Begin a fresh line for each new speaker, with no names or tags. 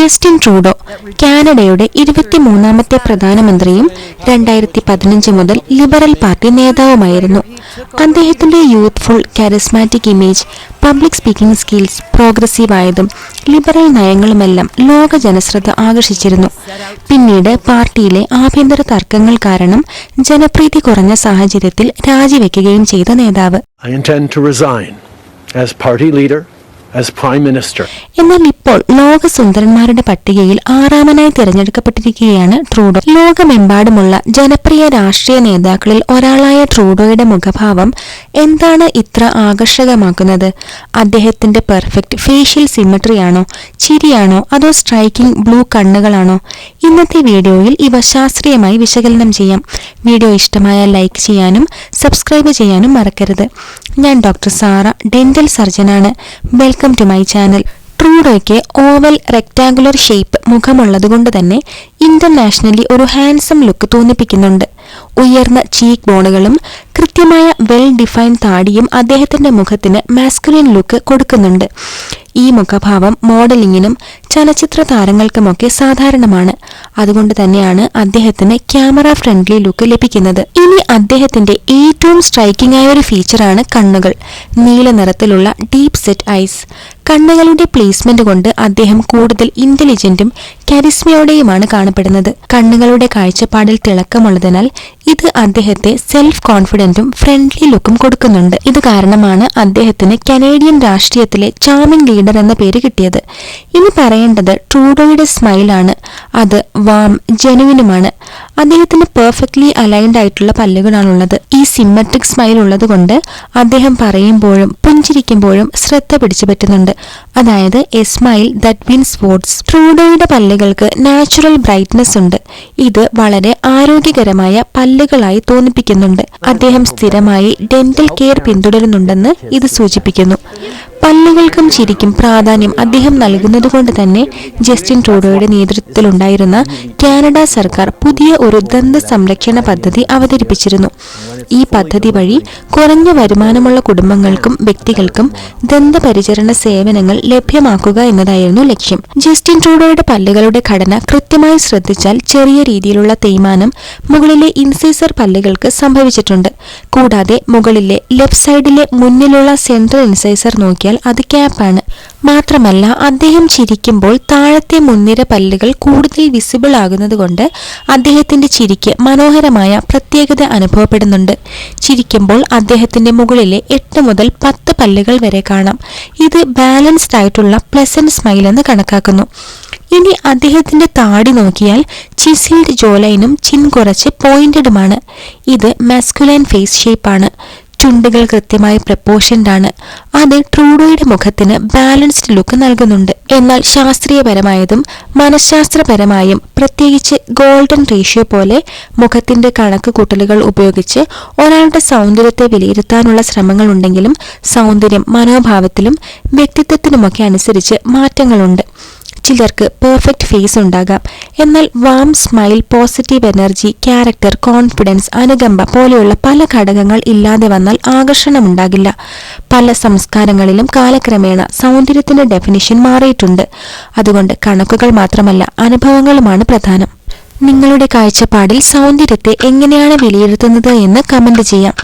Justin Trudeau കാനഡയുടെ 23ാമത്തെ പ്രധാനമന്ത്രിയും 2015 മുതൽ ലിബറൽ പാർട്ടി നേതാവുമായിരുന്നു. അദ്ദേഹത്തിന്റെ youthful charismatic image, public speaking skills, progressive ആയതും ലിബറൽ നയങ്ങളുമെല്ലാം ലോക ജനശ്രദ്ധ ആകർഷിച്ചിരുന്നു. പിന്നീട് പാർട്ടിയിലെ ആഭ്യന്തര തർക്കങ്ങൾ കാരണം ജനപ്രീതി കുറഞ്ഞ സാഹചര്യത്തിൽ രാജിവെക്കുകയും ചെയ്ത നേതാവ്. എന്നാൽ ഇപ്പോൾ ലോക സുന്ദരന്മാരുടെ പട്ടികയിൽ 6ാമനായി തിരഞ്ഞെടുക്കപ്പെട്ടിരിക്കുകയാണ് ട്രൂഡോ. ലോകമെമ്പാടുമുള്ള ജനപ്രിയ രാഷ്ട്രീയ നേതാക്കളിൽ ഒരാളായ ട്രൂഡോയുടെ മുഖഭാവം എന്താണ് ഇത്ര ആകർഷകമാക്കുന്നത്? അദ്ദേഹത്തിന്റെ പെർഫെക്റ്റ് ഫേഷ്യൽ സിമട്രിയാണോ, ചിരിയാണോ, അതോ സ്ട്രൈക്കിംഗ് ബ്ലൂ കണ്ണുകളാണോ? ഇന്നത്തെ വീഡിയോയിൽ ഇവ ശാസ്ത്രീയമായി വിശകലനം ചെയ്യാം. വീഡിയോ ഇഷ്ടമായാൽ ലൈക്ക് ചെയ്യാനും സബ്സ്ക്രൈബ് ചെയ്യാനും മറക്കരുത്. ഞാൻ ഡോക്ടർ സാറ, ഡെന്റൽ സർജനാണ്. Welcome to my channel. ട്രൂഡോയ്ക്ക് ഓവൽ റെക്ടാങ്കുലർ ഷേപ്പ് മുഖമുള്ളതുകൊണ്ട് തന്നെ ഇന്റർനാഷണലി ഒരു ഹാൻസം ലുക്ക് തോന്നിപ്പിക്കുന്നുണ്ട്. ഉയർന്ന ചീക്ക് ബോണുകളും കൃത്യമായ വെൽ ഡിഫൈൻ താടിയും അദ്ദേഹത്തിന്റെ മുഖത്തിന് മാസ്കുലിൻ ലുക്ക് കൊടുക്കുന്നുണ്ട്. ഈ മുഖഭാവം മോഡലിംഗിനും ചലച്ചിത്ര താരങ്ങൾക്കുമൊക്കെ സാധാരണമാണ്. അതുകൊണ്ട് തന്നെയാണ് അദ്ദേഹത്തിന് ക്യാമറ ഫ്രണ്ട്ലി ലുക്ക് ലഭിക്കുന്നത്. ഇനി അദ്ദേഹത്തിന്റെ ഏറ്റവും സ്ട്രൈക്കിംഗ് ആയ ഒരു ഫീച്ചറാണ് കണ്ണുകൾ. നീല നിറത്തിലുള്ള ഡീപ് സെറ്റ് ഐസ്. കണ്ണുകളുടെ പ്ലേസ്മെന്റ് കൊണ്ട് അദ്ദേഹം കൂടുതൽ ഇന്റലിജന്റും കരിസ്മയോടെയുമാണ് കാണപ്പെടുന്നത്. കണ്ണുകളുടെ കാഴ്ചപ്പാടിൽ തിളക്കമുള്ളതിനാൽ ഇത് അദ്ദേഹത്തെ സെൽഫ് കോൺഫിഡന്റും ഫ്രണ്ട്ലി ലുക്കും കൊടുക്കുന്നുണ്ട്. ഇത് കാരണമാണ് അദ്ദേഹത്തിന് കനേഡിയൻ രാഷ്ട്രീയത്തിലെ ചാമിംഗ് ലീഡർ എന്ന പേര് കിട്ടിയത്. ഇനി പറയേണ്ടത് ട്രൂഡോയുടെ സ്മൈലാണ്. അത് വാം, ജെനുവിനുമാണ്. അദ്ദേഹത്തിന് പെർഫെക്റ്റ്ലി അലൈൻഡ് ആയിട്ടുള്ള പല്ലുകളാണുള്ളത്. ഈ സിമ്മട്രിക് സ്മൈൽ ഉള്ളത് കൊണ്ട് അദ്ദേഹം പറയുമ്പോഴും പുഞ്ചിരിക്കുമ്പോഴും ശ്രദ്ധ പിടിച്ചു പറ്റുന്നുണ്ട്. അതായത് a smile that wins votes. ട്രൂഡോയുടെ പല്ലുകൾക്ക് നാച്ചുറൽ ബ്രൈറ്റ്നസ് ഉണ്ട്. ഇത് വളരെ ആരോഗ്യകരമായ പല്ലുകളായി തോന്നിപ്പിക്കുന്നുണ്ട്. അദ്ദേഹം സ്ഥിരമായി ഡെന്റൽ കെയർ പിന്തുടരുന്നുണ്ടെന്ന് ഇത് സൂചിപ്പിക്കുന്നു. പല്ലുകൾക്കും ചിരിക്കും പ്രാധാന്യം അദ്ദേഹം നൽകുന്നതുകൊണ്ട് തന്നെ ജസ്റ്റിൻ ട്രൂഡോയുടെ നേതൃത്വത്തിലുണ്ടായിരുന്ന കാനഡ സർക്കാർ പുതിയ ഒരു ദന്ത സംരക്ഷണ പദ്ധതി അവതരിപ്പിച്ചിരുന്നു. ഈ പദ്ധതി വഴി കുറഞ്ഞ വരുമാനമുള്ള കുടുംബങ്ങൾക്കും വ്യക്തികൾക്കും ദന്തപരിചരണ സേവനങ്ങൾ ലഭ്യമാക്കുക എന്നതായിരുന്നു ലക്ഷ്യം. ജസ്റ്റിൻ ട്രൂഡോയുടെ പല്ലുകളുടെ ഘടന കൃത്യമായി ശ്രദ്ധിച്ചാൽ ചെറിയ രീതിയിലുള്ള തേയ്മാനം മുകളിലെ ഇൻസൈസർ പല്ലുകൾക്ക് സംഭവിച്ചിട്ടുണ്ട്. കൂടാതെ മുകളിലെ ലെഫ്റ്റ് സൈഡിലെ മുന്നിലുള്ള സെൻട്രൽ ഇൻസൈസർ നോക്കിയാൽ അത് ക്യാപ്പാണ്. മാത്രമല്ല അദ്ദേഹം ചിരിക്കുമ്പോൾ താഴത്തെ മുൻനിര പല്ലുകൾ കൂടുതൽ വിസിബിൾ ആകുന്നതുകൊണ്ട് അദ്ദേഹത്തിന്റെ ചിരിക്ക് മനോഹരമായ പ്രത്യേകത അനുഭവപ്പെടുന്നുണ്ട്. ചിരിക്കുമ്പോൾ അദ്ദേഹത്തിന്റെ മുകളിലെ 8 മുതൽ 10 പല്ലുകൾ വരെ കാണാം. ഇത് ബാലൻസ്ഡ് ആയിട്ടുള്ള പ്ലസന്റ് സ്മൈൽ എന്ന് കണക്കാക്കുന്നു. ഇനി അദ്ദേഹത്തിന്റെ താടി നോക്കിയാൽ ചിസിൽഡ് ജോലൈനും ചിൻ കുറച്ച് പോയിന്റഡുമാണ്. ഇത് മാസ്കുലൈൻ ഫേസ് ഷേപ്പാണ്. ചുണ്ടുകൾ കൃത്യമായി പ്രപ്പോർഷൻഡ് ആണ്. അത് ട്രൂഡോയുടെ മുഖത്തിന് ബാലൻസ്ഡ് ലുക്ക് നൽകുന്നുണ്ട്. എന്നാൽ ശാസ്ത്രീയപരമായതും മനഃശാസ്ത്രപരമായും പ്രത്യേകിച്ച് ഗോൾഡൻ റേഷ്യോ പോലെ മുഖത്തിന്റെ കണക്ക് കൂട്ടലുകൾ ഉപയോഗിച്ച് ഒരാളുടെ സൗന്ദര്യത്തെ വിലയിരുത്താനുള്ള ശ്രമങ്ങൾ ഉണ്ടെങ്കിലും സൗന്ദര്യം മനോഭാവത്തിലും വ്യക്തിത്വത്തിനുമൊക്കെ അനുസരിച്ച് മാറ്റങ്ങളുണ്ട്. ചിലർക്ക് പെർഫെക്റ്റ് ഫേസ് ഉണ്ടാകാം. എന്നാൽ warm smile, positive energy, character, confidence, അനുകമ്പ പോലെയുള്ള പല ഘടകങ്ങൾ ഇല്ലാതെ വന്നാൽ ആകർഷണം ഉണ്ടാകില്ല. പല സംസ്കാരങ്ങളിലും കാലക്രമേണ സൗന്ദര്യത്തിന്റെ ഡെഫിനിഷൻ മാറിയിട്ടുണ്ട്. അതുകൊണ്ട് കണക്കുകൾ മാത്രമല്ല അനുഭവങ്ങളുമാണ് പ്രധാനം. നിങ്ങളുടെ കാഴ്ചപ്പാടിൽ സൗന്ദര്യത്തെ എങ്ങനെയാണ് വിലയിരുത്തുന്നത് എന്ന് കമന്റ് ചെയ്യാം.